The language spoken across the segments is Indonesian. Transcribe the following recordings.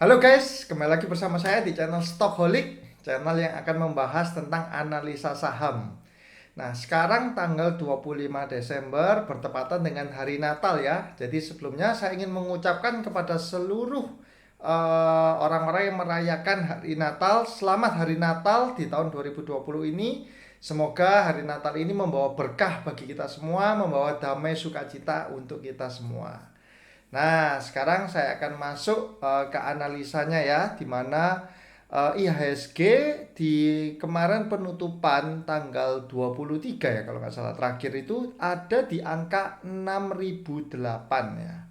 Halo guys, kembali lagi bersama saya di channel Stockaholic, channel yang akan membahas tentang analisa saham. Nah, sekarang tanggal 25 Desember bertepatan dengan hari Natal ya. Jadi sebelumnya saya ingin mengucapkan kepada seluruh orang-orang yang merayakan hari Natal, selamat hari Natal di tahun 2020 ini. Semoga hari Natal ini membawa berkah bagi kita semua, membawa damai sukacita untuk kita semua. Nah, sekarang saya akan masuk ke analisanya ya, di mana IHSG di kemarin penutupan tanggal 23 ya kalau nggak salah terakhir itu ada di angka 6.008 ya.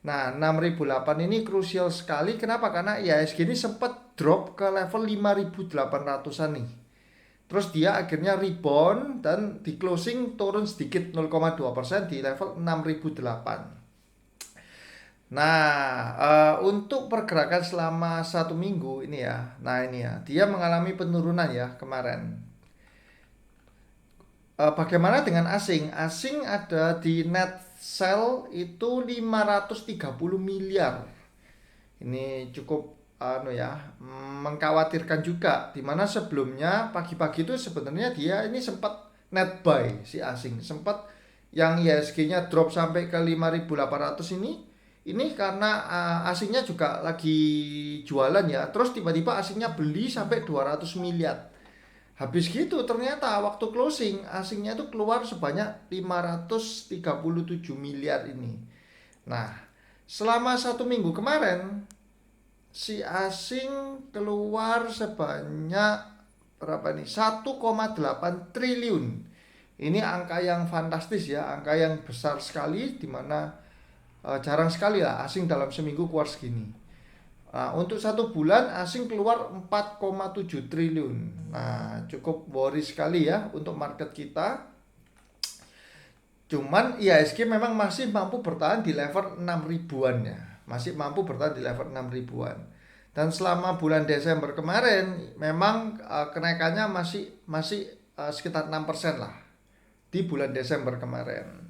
Nah, 6.008 ini krusial sekali. Kenapa? Karena IHSG ini sempat drop ke level 5.800-an nih. Terus dia akhirnya rebound dan di closing turun sedikit 0,2% di level 6.008. Nah, untuk pergerakan selama 1 minggu ini ya, nah ini ya, dia mengalami penurunan ya kemarin. Bagaimana dengan asing? Asing ada di net sell itu 530 miliar. Ini cukup mengkhawatirkan juga. Dimana sebelumnya pagi-pagi itu sebenarnya dia ini sempat net buy si asing, sempat yang ISG-nya drop sampai ke 5.800 ini karena asingnya juga lagi jualan ya. Terus tiba-tiba asingnya beli sampai 200 miliar. Habis gitu ternyata waktu closing asingnya itu keluar sebanyak 537 miliar ini. Nah, selama 1 minggu kemarin si asing keluar sebanyak berapa nih? 1,8 triliun. Ini angka yang fantastis ya, angka yang besar sekali, di mana jarang sekali lah asing dalam seminggu keluar segini. Untuk 1 bulan asing keluar 4,7 triliun. Nah, cukup worry sekali ya untuk market kita. Cuman IHSG memang masih mampu bertahan di level 6 ribuan ya. Masih mampu bertahan di level 6 ribuan. Dan selama bulan Desember kemarin memang kenaikannya masih masih sekitar 6% lah di bulan Desember kemarin.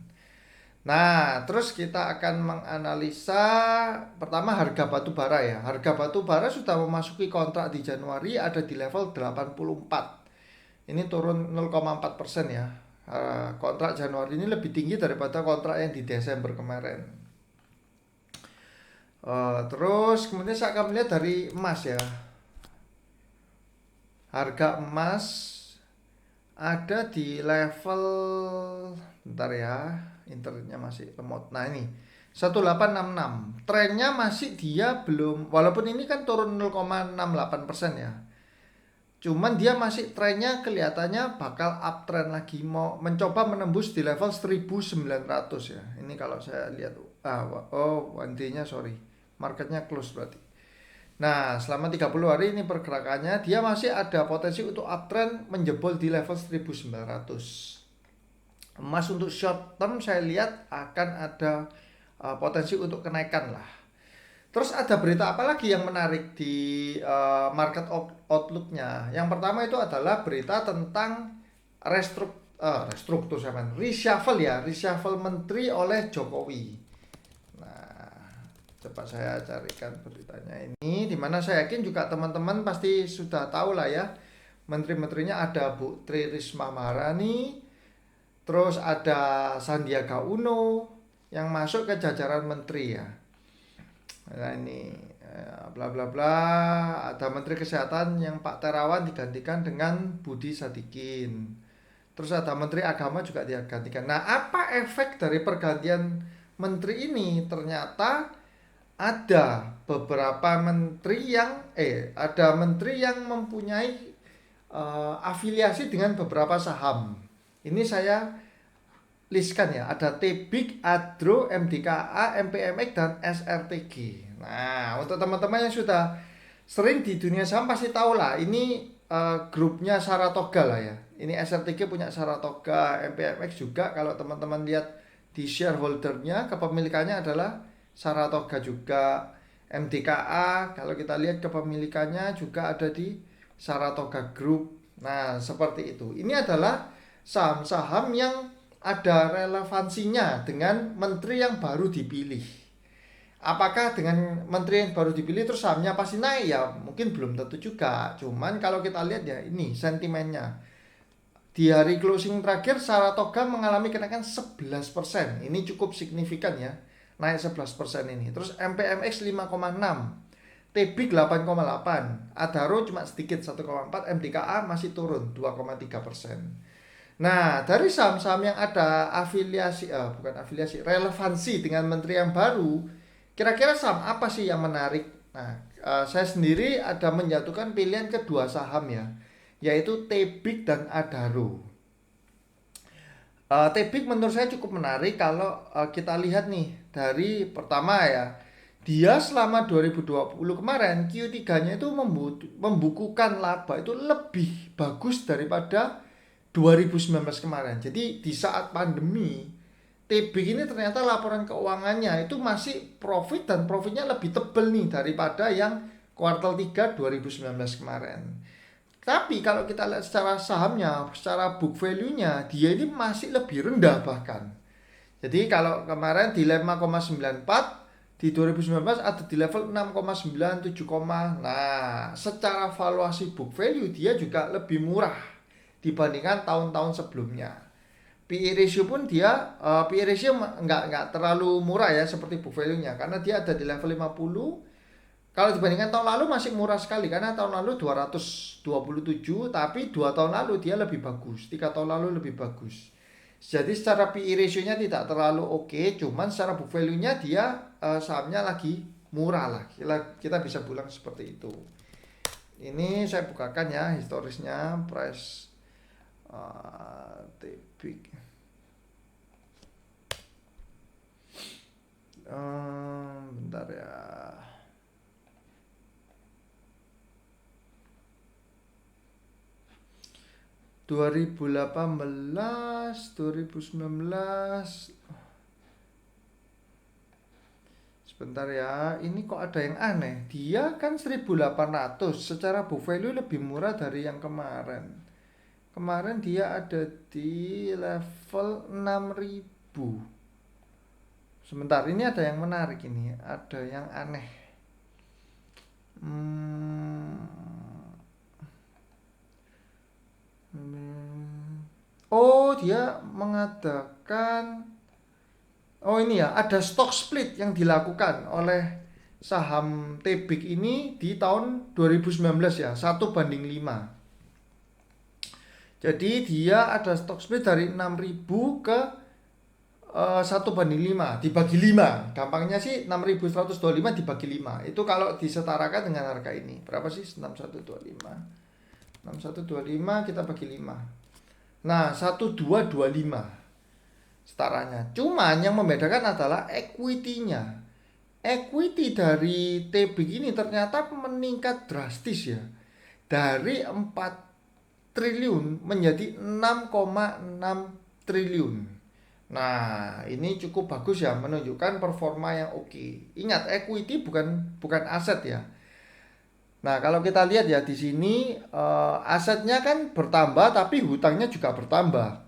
Nah, terus kita akan menganalisa pertama harga batu bara ya. Harga batu bara sudah memasuki kontrak di Januari ada di level 84. Ini turun 0,4% ya. Kontrak Januari ini lebih tinggi daripada kontrak yang di Desember kemarin. Terus kemudian saya akan melihat dari emas ya. Harga emas ada di level, bentar ya, internetnya masih lemot. Nah ini 1866. Trennya masih dia belum, walaupun ini kan turun 0,68% ya. Cuman dia masih trennya kelihatannya bakal uptrend lagi, mau mencoba menembus di level 1900 ya. Ini kalau saya lihat one day-nya sorry. Marketnya close berarti. Nah, selama 30 hari ini pergerakannya dia masih ada potensi untuk uptrend menjebol di level 1900. Emas untuk short term saya lihat akan ada potensi untuk kenaikan lah. Terus ada berita apa lagi yang menarik di market outlooknya? Yang pertama itu adalah berita tentang restruktur reshuffle ya, reshuffle menteri oleh Jokowi. Nah, coba saya carikan beritanya ini, dimana saya yakin juga teman-teman pasti sudah tahu lah ya. Menteri-menterinya ada Bu Tri Risma Maharani, terus ada Sandiaga Uno yang masuk ke jajaran menteri ya. Nah ini bla bla bla, ada Menteri Kesehatan yang Pak Terawan digantikan dengan Budi Sadikin. Terus ada Menteri Agama juga digantikan. Nah, apa efek dari pergantian menteri ini? Ternyata ada beberapa menteri yang ada menteri yang mempunyai afiliasi dengan beberapa saham. Ini saya listkan ya, ada Tbik, Adro, MDKA, MPMX dan SRTG. Nah, untuk teman-teman yang sudah sering di dunia saham pasti tahu lah, ini grupnya Saratoga lah ya. Ini SRTG punya Saratoga, MPMX juga. Kalau teman-teman lihat di shareholdernya, kepemilikannya adalah Saratoga juga. MDKA kalau kita lihat kepemilikannya juga ada di Saratoga Group. Nah, seperti itu. Ini adalah saham-saham yang ada relevansinya dengan menteri yang baru dipilih. Apakah dengan menteri yang baru dipilih terus sahamnya pasti naik? Ya mungkin belum tentu juga. Cuman kalau kita lihat ya ini sentimennya. Di hari closing terakhir Saratoga mengalami kenaikan 11%. Ini cukup signifikan ya. Naik 11% ini. Terus MPMX 5,6, TBIG 8,8, Adaro cuma sedikit 1,4, MDKA masih turun 2,3%. Nah, dari saham-saham yang ada afiliasi, bukan afiliasi, relevansi dengan menteri yang baru, kira-kira saham apa sih yang menarik? Nah, saya sendiri ada menjatuhkan pilihan kedua saham ya, yaitu TBIG dan Adaro. TBIG menurut saya cukup menarik kalau kita lihat nih dari pertama ya, dia selama 2020 kemarin Q3-nya itu membukukan laba itu lebih bagus daripada 2019 kemarin. Jadi di saat pandemi TBIG ini ternyata laporan keuangannya itu masih profit dan profitnya lebih tebal nih daripada yang kuartal 3 2019 kemarin. Tapi kalau kita lihat secara sahamnya, secara book value-nya, dia ini masih lebih rendah bahkan. Jadi kalau kemarin di 5,94, di 2019 ada di level 6,9, 7, nah secara valuasi book value dia juga lebih murah dibandingkan tahun-tahun sebelumnya. PE ratio pun dia PE ratio nggak terlalu murah ya seperti book value-nya karena dia ada di level 50. Kalau dibandingkan tahun lalu masih murah sekali karena tahun lalu 227, tapi 2 tahun lalu dia lebih bagus, 3 tahun lalu lebih bagus. Jadi secara PE ratio-nya tidak terlalu oke, cuman secara book value-nya dia sahamnya lagi murah lah. Kita bisa bilang seperti itu. Ini saya bukakan ya historisnya price TBIG. Bentar ya. 2018, 2019. Sebentar ya, ini kok ada yang aneh. Dia kan 1.800, secara book value lebih murah dari yang kemarin. Kemarin dia ada di level 6.000. Sebentar, ini ada yang menarik ini, ada yang aneh. Oh, dia mengadakan. Oh ini ya, ada stock split yang dilakukan oleh saham TBIG ini di tahun 2019 ya, 1:5. Jadi dia ada stock split dari 6.000 ke 1:5, dibagi 5. Gampangnya sih 6.125 dibagi 5. Itu kalau disetarakan dengan harga ini. Berapa sih 6125? 6125 kita bagi 5. Nah, 1225 setaranya. Cuman yang membedakan adalah equity-nya. Equity dari TBIG ini ternyata meningkat drastis ya. Dari 4 triliun menjadi 6,6 triliun. Nah, ini cukup bagus ya, menunjukkan performa yang oke. Ingat, equity bukan aset ya. Nah, kalau kita lihat ya di sini asetnya kan bertambah tapi hutangnya juga bertambah.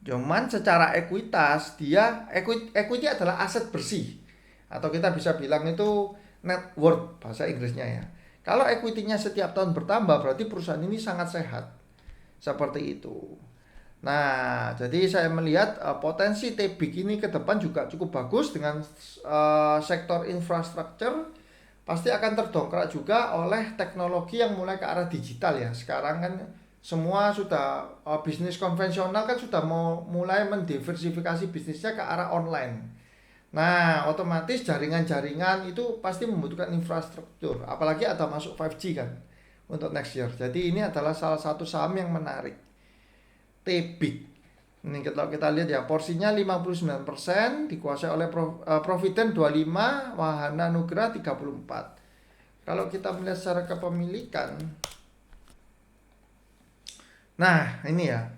Cuman secara ekuitas dia equity adalah aset bersih atau kita bisa bilang itu net worth bahasa Inggrisnya ya. Kalau equity-nya setiap tahun bertambah berarti perusahaan ini sangat sehat. Seperti itu. Nah, jadi saya melihat potensi TBIG ini ke depan juga cukup bagus dengan sektor infrastruktur pasti akan terdongkrak juga oleh teknologi yang mulai ke arah digital ya. Sekarang kan semua sudah bisnis konvensional kan sudah mau mulai mendiversifikasi bisnisnya ke arah online. Nah, otomatis jaringan-jaringan itu pasti membutuhkan infrastruktur, apalagi ada masuk 5G kan untuk next year. Jadi ini adalah salah satu saham yang menarik. TBIG. Ini kalau kita lihat ya, porsinya 59%, dikuasai oleh Providen 25, Wahana Nugra 34. Kalau kita melihat secara kepemilikan, nah ini ya,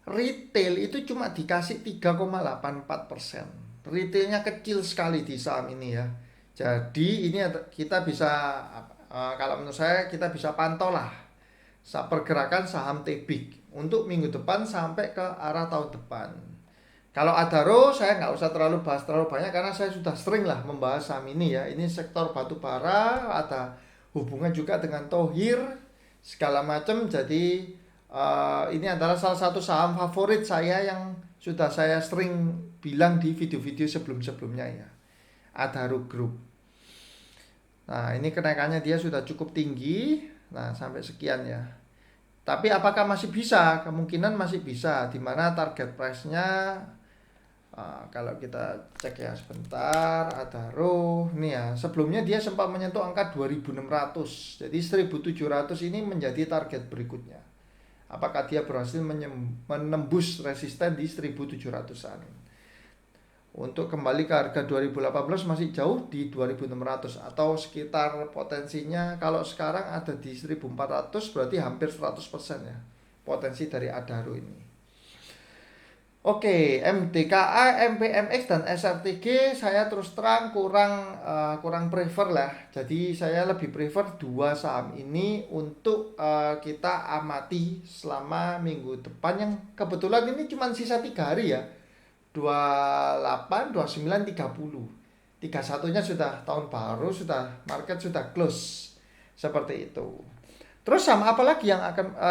retail itu cuma dikasih 3,84%. Retailnya kecil sekali di saham ini ya. Jadi ini kita bisa, kalau menurut saya kita bisa pantau lah pergerakan saham TBIG untuk minggu depan sampai ke arah tahun depan. Kalau Adaro saya nggak usah terlalu bahas terlalu banyak karena saya sudah sering lah membahas saham ini ya. Ini sektor batu bara, ada hubungan juga dengan Thohir segala macam. Jadi ini adalah salah satu saham favorit saya yang sudah saya sering bilang di video-video sebelum-sebelumnya ya. Adaro Group. Nah, ini kenaikannya dia sudah cukup tinggi. Nah, sampai sekian ya. Tapi apakah masih bisa? Kemungkinan masih bisa. Di mana target price-nya kalau kita cek ya sebentar, Adaro nih ya, sebelumnya dia sempat menyentuh angka 2600. Jadi 1700 ini menjadi target berikutnya. Apakah dia berhasil menembus resisten di 1700-an? Untuk kembali ke harga 2018 masih jauh di 2600 atau sekitar potensinya kalau sekarang ada di 1400, berarti hampir 100% ya potensi dari Adaro ini. Oke, MDKA, MPMX dan SRTG saya terus terang kurang prefer lah. Jadi saya lebih prefer dua saham ini untuk kita amati selama minggu depan yang kebetulan ini cuma sisa 3 hari ya. 28, 29, 30. 31-nya sudah tahun baru, sudah market sudah close. Seperti itu. Terus sama apa lagi yang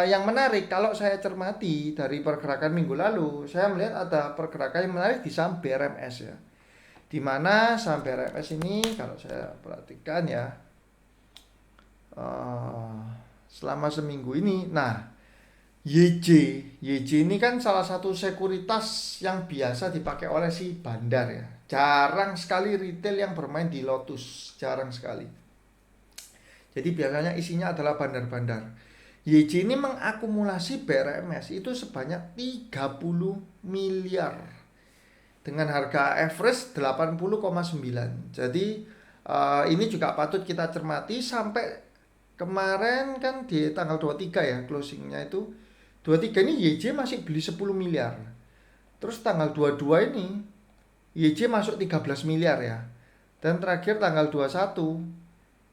yang menarik kalau saya cermati dari pergerakan minggu lalu, saya melihat ada pergerakan yang menarik di saham BRMS ya. Di mana saham BRMS ini kalau saya perhatikan ya selama seminggu ini, nah YJ ini kan salah satu sekuritas yang biasa dipakai oleh si bandar ya. Jarang sekali retail yang bermain di Lotus, jarang sekali. Jadi biasanya isinya adalah bandar-bandar. YJ ini mengakumulasi BRMS itu sebanyak 30 miliar dengan harga average 80,9. Jadi ini juga patut kita cermati sampai kemarin kan di tanggal 23 ya closingnya itu 23 ini YJ masih beli 10 miliar. Terus tanggal 22 ini YJ masuk 13 miliar ya. Dan terakhir tanggal 21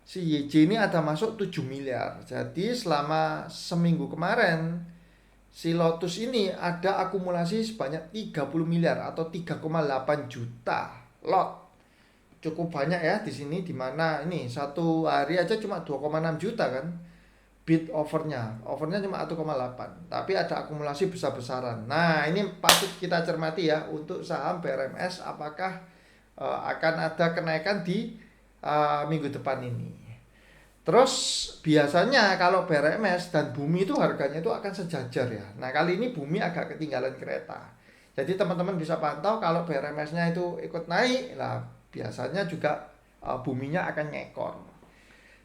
si YJ ini ada masuk 7 miliar. Jadi selama seminggu kemarin si Lotus ini ada akumulasi sebanyak 30 miliar atau 3,8 juta lot. Cukup banyak ya di sini, dimana ini satu hari aja cuma 2,6 juta kan bid overnya cuma 1,8, tapi ada akumulasi besar-besaran. Nah ini patut kita cermati ya untuk saham BRMS, apakah akan ada kenaikan di minggu depan ini. Terus biasanya kalau BRMS dan Bumi itu harganya itu akan sejajar ya. Nah kali ini Bumi agak ketinggalan kereta. Jadi teman-teman bisa pantau kalau BRMS-nya itu ikut naik, lah biasanya juga Buminya akan nyekor.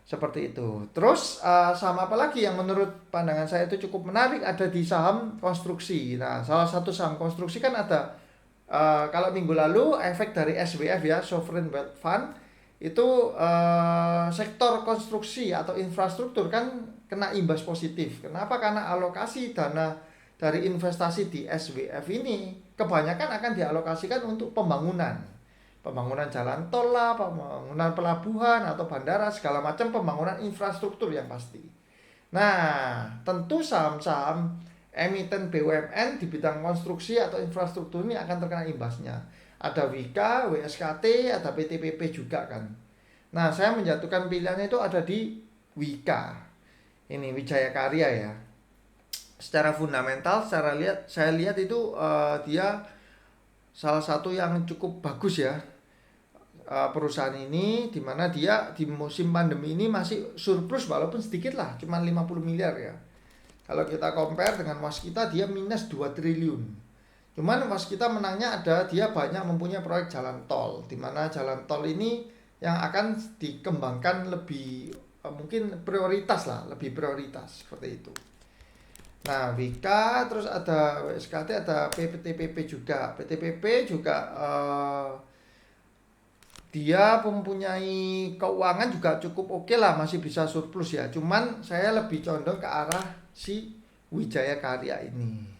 Seperti itu. Terus saham apa lagi yang menurut pandangan saya itu cukup menarik ada di saham konstruksi. Nah salah satu saham konstruksi kan ada kalau minggu lalu efek dari SWF ya, Sovereign Wealth Fund, itu sektor konstruksi atau infrastruktur kan kena imbas positif. Kenapa? Karena alokasi dana dari investasi di SWF ini kebanyakan akan dialokasikan untuk pembangunan jalan tol lah, pembangunan pelabuhan atau bandara, segala macam pembangunan infrastruktur yang pasti. Nah tentu saham-saham emiten BUMN di bidang konstruksi atau infrastruktur ini akan terkena imbasnya. Ada Wika, WSKT, ada PTPP juga kan. Nah saya menjatuhkan pilihannya itu ada di Wika. Ini Wijaya Karya ya. Secara fundamental, saya lihat itu dia salah satu yang cukup bagus ya perusahaan ini, dimana dia di musim pandemi ini masih surplus walaupun sedikit lah, cuma 50 miliar ya. Kalau kita compare dengan Waskita dia minus 2 triliun. Cuman Waskita menangnya ada dia banyak mempunyai proyek jalan tol, dimana jalan tol ini yang akan dikembangkan lebih mungkin prioritas lah, lebih prioritas seperti itu. Nah Wika, terus ada WSKT, ada PTPP juga. PTPP juga dia mempunyai keuangan juga cukup oke lah, masih bisa surplus ya. Cuman saya lebih condong ke arah si Wijaya Karya ini.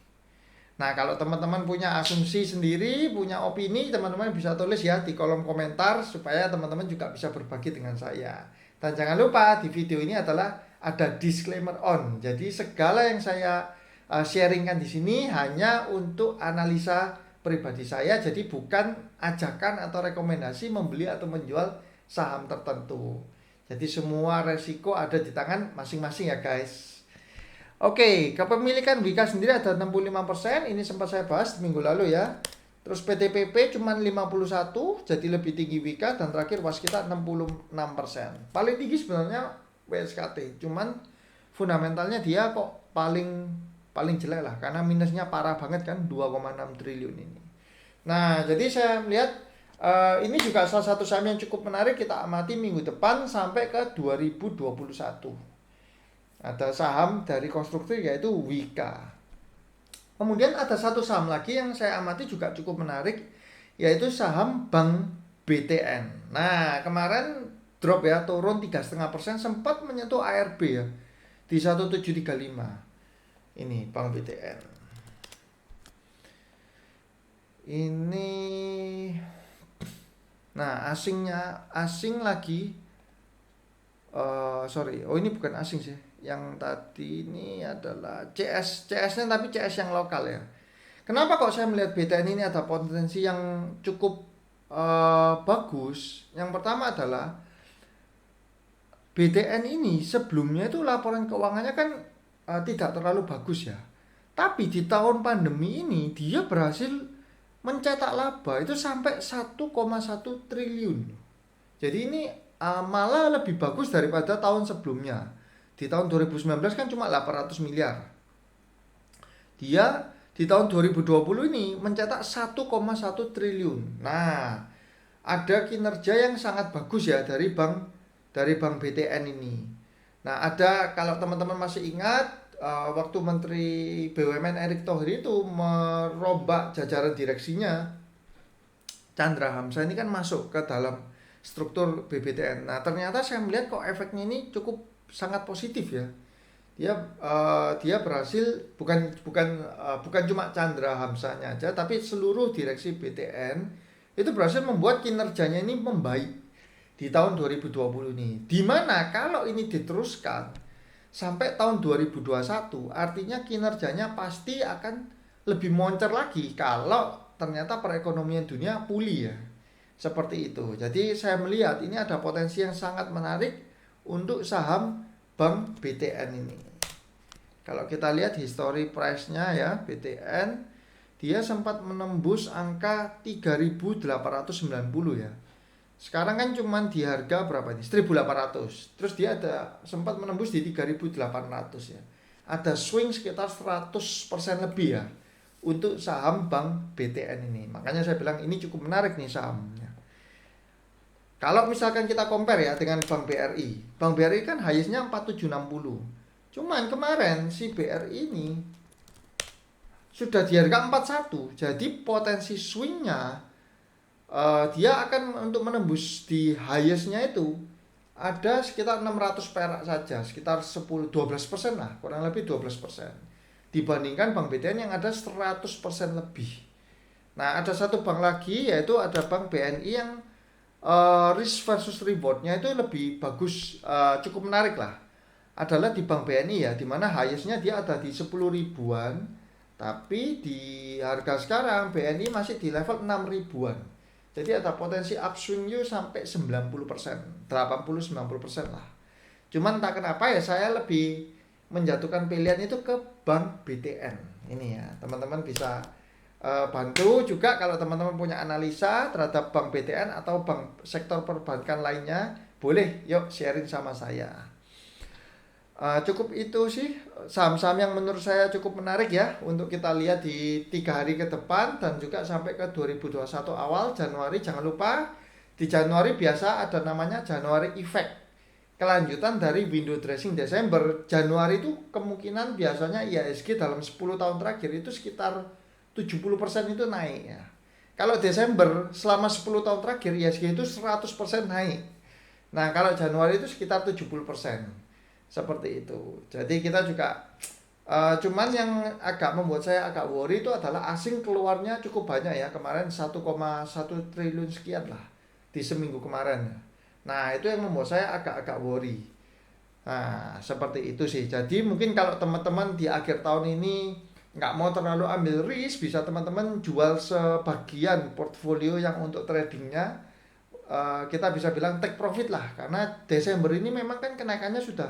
Nah kalau teman-teman punya asumsi sendiri, punya opini, teman-teman bisa tulis ya di kolom komentar supaya teman-teman juga bisa berbagi dengan saya. Dan jangan lupa di video ini adalah ada disclaimer on. Jadi segala yang saya sharingkan di sini hanya untuk analisa pribadi saya, jadi bukan ajakan atau rekomendasi membeli atau menjual saham tertentu. Jadi semua resiko ada di tangan masing-masing ya guys. Oke, kepemilikan Wika sendiri ada 65%, ini sempat saya bahas minggu lalu ya. Terus PTPP cuma 51, jadi lebih tinggi Wika, dan terakhir Waskita 66%. Paling tinggi sebenarnya WSKT, cuman fundamentalnya dia kok paling jelek lah, karena minusnya parah banget kan, 2,6 triliun ini. Nah, jadi saya melihat ini juga salah satu saham yang cukup menarik kita amati minggu depan sampai ke 2021. Ada saham dari konstruktif yaitu Wika. Kemudian ada satu saham lagi yang saya amati juga cukup menarik, yaitu saham Bank BTN. Nah, kemarin drop ya, turun 3,5%, sempat menyentuh ARB ya di 1735. Ini Bank BTN. Ini nah, asing lagi. Ini bukan asing sih. Yang tadi ini adalah CS-nya, tapi CS yang lokal ya. Kenapa kok saya melihat BTN ini ada potensi yang cukup bagus? Yang pertama adalah BTN ini sebelumnya itu laporan keuangannya kan tidak terlalu bagus ya. Tapi di tahun pandemi ini dia berhasil mencetak laba itu sampai 1,1 triliun. Jadi ini malah lebih bagus daripada tahun sebelumnya. Di tahun 2019 kan cuma 800 miliar. Dia di tahun 2020 ini mencetak 1,1 triliun. Nah, ada kinerja yang sangat bagus ya dari Bank BTN ini. Nah, ada, kalau teman-teman masih ingat waktu Menteri BUMN Erick Thohir itu merombak jajaran direksinya, Chandra Hamzah ini kan masuk ke dalam struktur BBTN. Nah, ternyata saya melihat kok efeknya ini cukup sangat positif ya. Dia berhasil, bukan cuma Chandra Hamzahnya aja, tapi seluruh direksi BTN itu berhasil membuat kinerjanya ini membaik di tahun 2020 ini. Dimana kalau ini diteruskan sampai tahun 2021, artinya kinerjanya pasti akan lebih moncer lagi kalau ternyata perekonomian dunia pulih ya. Seperti itu. Jadi saya melihat ini ada potensi yang sangat menarik untuk saham Bank BTN ini. Kalau kita lihat history price-nya ya, BTN dia sempat menembus angka 3.890 ya. Sekarang kan cuma di harga berapa ini? 1.800. Terus dia sempat menembus di 3.800 ya. Ada swing sekitar 100% lebih ya untuk saham Bank BTN ini. Makanya saya bilang ini cukup menarik nih sahamnya. Kalau misalkan kita compare ya dengan Bank BRI. Bank BRI kan highest-nya 4760. Cuman kemarin si BRI ini sudah di harga 41. Jadi potensi swing-nya dia akan untuk menembus di highest-nya itu ada sekitar 600 perak saja, sekitar 10-12% lah, kurang lebih 12%. Dibandingkan Bank BTN yang ada 100% lebih. Nah, ada satu bank lagi yaitu ada Bank BNI yang risk versus rewardnya itu lebih bagus, cukup menarik lah. Adalah di Bank BNI ya, dimana highest-nya dia ada di 10 ribuan, tapi di harga sekarang BNI masih di level 6 ribuan. Jadi ada potensi upswing you sampai 90%, 80-90% lah. Cuman tak kenapa ya saya lebih menjatuhkan pilihan itu ke Bank BTN. Ini ya, teman-teman bisa bantu juga kalau teman-teman punya analisa terhadap Bank BTN atau bank sektor perbankan lainnya, boleh yuk sharing sama saya. Cukup itu sih saham-saham yang menurut saya cukup menarik ya untuk kita lihat di 3 hari ke depan dan juga sampai ke 2021 awal Januari. Jangan lupa di Januari biasa ada namanya Januari Effect, kelanjutan dari window dressing Desember. Januari itu kemungkinan biasanya IHSG dalam 10 tahun terakhir itu sekitar 70% itu naik ya. Kalau Desember selama 10 tahun terakhir IHSG itu 100% naik. Nah, kalau Januari itu sekitar 70%. Seperti itu. Jadi kita juga cuman yang agak membuat saya agak worry itu adalah asing keluarnya cukup banyak ya. Kemarin 1,1 triliun sekian lah di seminggu kemarin. Nah, itu yang membuat saya agak worry. Nah, seperti itu sih. Jadi mungkin kalau teman-teman di akhir tahun ini nggak mau terlalu ambil risk, bisa teman-teman jual sebagian portfolio yang untuk tradingnya. Kita bisa bilang take profit lah, karena Desember ini memang kan kenaikannya sudah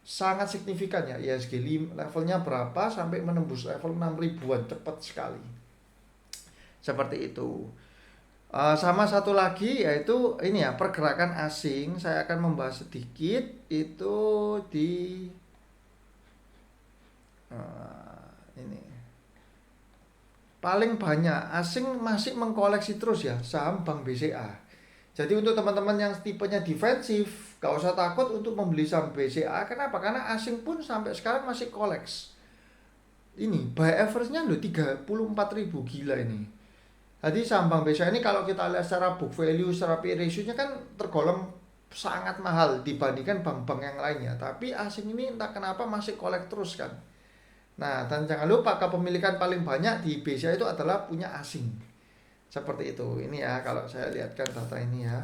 sangat signifikan ya. IHSG levelnya berapa sampai menembus level 6 ribuan cepat sekali. Seperti itu. Sama satu lagi yaitu ini ya, pergerakan asing. Saya akan membahas sedikit itu di ini. Paling banyak asing masih mengkoleksi terus ya saham Bank BCA. Jadi untuk teman-teman yang tipenya defensif, gak usah takut untuk membeli saham BCA. Kenapa? Karena asing pun sampai sekarang masih koleks. Ini buy average-nya loh 34.000, gila ini. Jadi saham Bank BCA ini kalau kita lihat secara book value, secara P/E ratio-nya kan tergolong sangat mahal dibandingkan bank-bank yang lainnya. Tapi asing ini entah kenapa masih kolek terus kan. Nah, dan jangan lupa kepemilikan paling banyak di BCA itu adalah punya asing. Seperti itu. Ini ya kalau saya lihatkan data ini ya.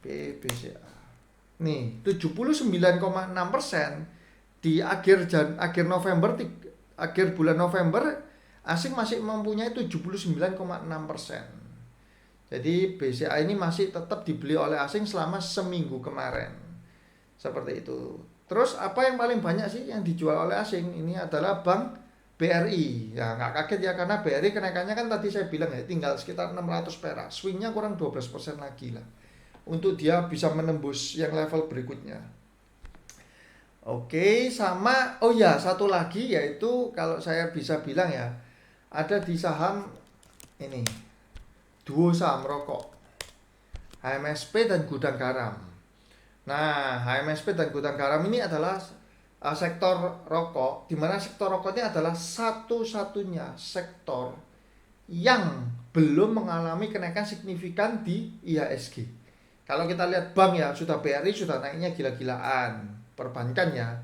BCA. Nih, 79,6% di akhir November, akhir bulan November asing masih mempunyai 79,6%. Jadi BCA ini masih tetap dibeli oleh asing selama seminggu kemarin. Seperti itu. Terus apa yang paling banyak sih yang dijual oleh asing? Ini adalah Bank BRI. Ya nggak kaget ya, karena BRI kenaikannya kan tadi saya bilang ya tinggal sekitar 600 perak. Swingnya kurang 12% lagi lah untuk dia bisa menembus yang level berikutnya. Oke, sama oh ya satu lagi yaitu kalau saya bisa bilang ya, ada di saham ini, duo saham rokok, HMSP dan Gudang Garam. Nah, HMSP dan Gudang Garam ini adalah sektor rokok, di mana sektor rokoknya adalah satu-satunya sektor yang belum mengalami kenaikan signifikan di IHSG. Kalau kita lihat bank ya, sudah BRI sudah naiknya gila-gilaan, perbankan ya.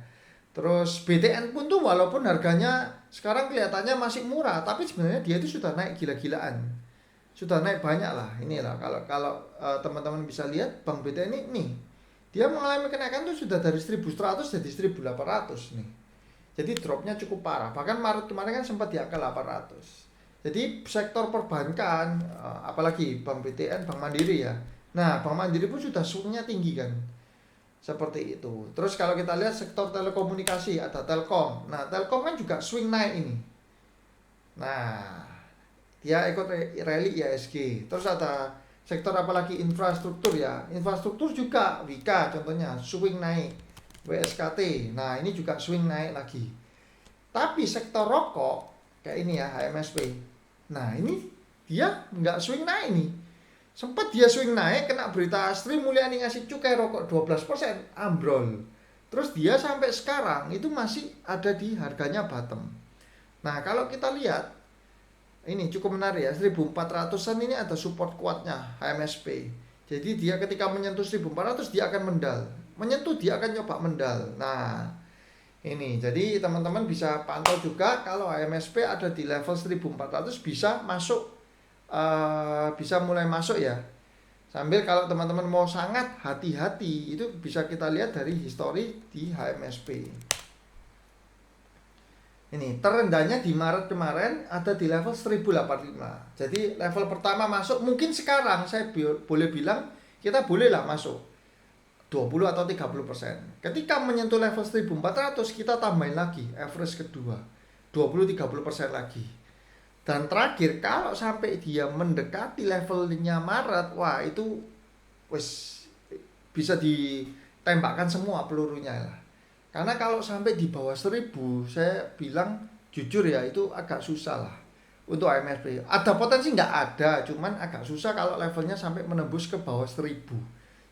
Terus BTN pun tuh walaupun harganya sekarang kelihatannya masih murah, tapi sebenarnya dia itu sudah naik gila-gilaan. Sudah naik banyak lah. Inilah kalau teman-teman bisa lihat Bank BTN ini nih, dia mengalami kenaikan tuh sudah dari 1.100 jadi 1.800 nih. Jadi dropnya cukup parah. Bahkan Maret kemarin kan sempat di angka 800. Jadi sektor perbankan, apalagi Bank BTN, Bank Mandiri ya. Nah, Bank Mandiri pun sudah swingnya tinggi kan. Seperti itu. Terus kalau kita lihat sektor telekomunikasi, ada Telkom. Nah, Telkom kan juga swing naik ini. Nah, dia ikut rally IHSG. Terus ada sektor apalagi infrastruktur ya. Infrastruktur juga Wika contohnya swing naik. WSKT. Nah, ini juga swing naik lagi. Tapi sektor rokok kayak ini ya, HMSP. Nah, ini dia nggak swing naik nih. Sempat dia swing naik, kena berita Sri Mulyani ngasih cukai rokok 12%, ambrol. Terus dia sampai sekarang itu masih ada di harganya bottom. Nah, kalau kita lihat ini cukup menarik ya, 1400-an ini ada support kuatnya HMSP. Jadi dia ketika menyentuh 1400 dia akan mendal. Menyentuh dia akan coba mendal. Nah, ini jadi teman-teman bisa pantau juga kalau HMSP ada di level 1400 bisa masuk, bisa mulai masuk ya. Sambil kalau teman-teman mau sangat hati-hati itu bisa kita lihat dari histori di HMSP. Ini terendahnya di Maret kemarin ada di level 1085. Jadi level pertama masuk mungkin sekarang saya boleh bilang kita bolehlah masuk 20 atau 30%. Ketika menyentuh level 1400 kita tambahin lagi average kedua 20-30% lagi. Dan terakhir kalau sampai dia mendekati levelnya Maret, wah itu wes bisa ditembakkan semua pelurunya lah. Karena kalau sampai di bawah 1000, saya bilang jujur ya itu agak susah lah untuk HMSP. Ada potensi nggak ada, cuman agak susah kalau levelnya sampai menembus ke bawah 1000.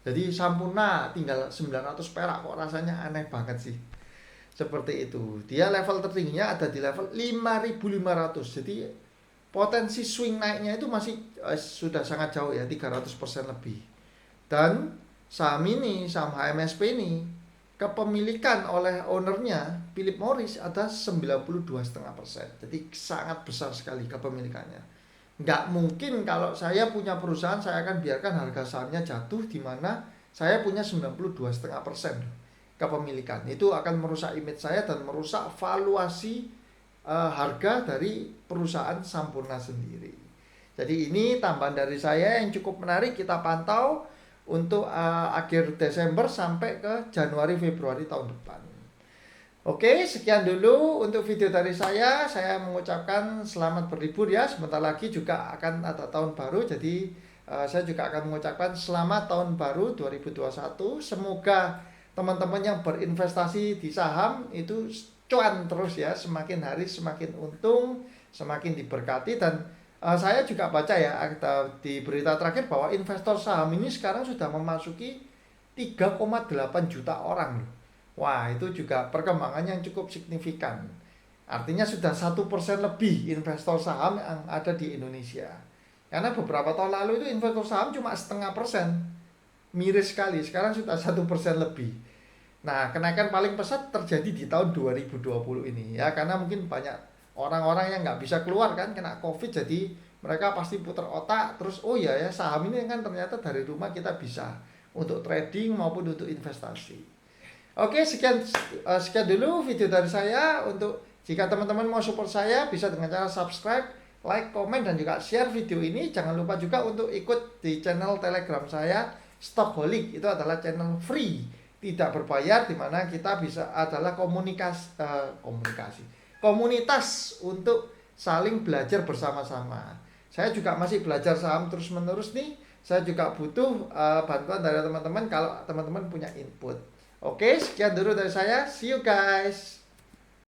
Jadi sampurna tinggal 900 perak, kok rasanya aneh banget sih. Seperti itu. Dia level tertingginya ada di level 5.500. Jadi potensi swing naiknya itu masih sudah sangat jauh ya, 300% lebih. Dan saham ini, saham HMSP ini kepemilikan oleh ownernya Philip Morris ada 92,5%. Jadi sangat besar sekali kepemilikannya. Nggak mungkin kalau saya punya perusahaan saya akan biarkan harga sahamnya jatuh di mana saya punya 92,5%. kepemilikan. Itu akan merusak image saya dan merusak valuasi harga dari perusahaan Sampurna sendiri. Jadi ini tambahan dari saya yang cukup menarik, kita pantau untuk akhir Desember sampai ke Januari Februari tahun depan. Oke, sekian dulu untuk video dari saya. Saya mengucapkan selamat berlibur ya. Sebentar lagi juga akan ada tahun baru. Jadi saya juga akan mengucapkan selamat tahun baru 2021. Semoga teman-teman yang berinvestasi di saham itu cuan terus ya. Semakin hari semakin untung, semakin diberkati. Dan saya juga baca ya di berita terakhir bahwa investor saham ini sekarang sudah memasuki 3,8 juta orang loh. Wah, itu juga perkembangannya yang cukup signifikan. Artinya sudah 1% lebih investor saham yang ada di Indonesia. Karena beberapa tahun lalu itu investor saham cuma 0,5%. Miris sekali, sekarang sudah 1% lebih. Nah, kenaikan paling pesat terjadi di tahun 2020 ini ya, karena mungkin banyak orang-orang yang nggak bisa keluar kan, kena COVID, jadi mereka pasti putar otak, terus oh ya saham ini kan ternyata dari rumah kita bisa untuk trading maupun untuk investasi. Oke, sekian dulu video dari saya. Untuk jika teman-teman mau support saya, bisa dengan cara subscribe, like, komen, dan juga share video ini. Jangan lupa juga untuk ikut di channel Telegram saya, Stockaholic. Itu adalah channel free, tidak berbayar, di mana kita bisa adalah komunitas untuk saling belajar bersama-sama. Saya juga masih belajar saham terus-menerus nih. Saya juga butuh bantuan dari teman-teman kalau teman-teman punya input. Oke, sekian dulu dari saya. See you guys.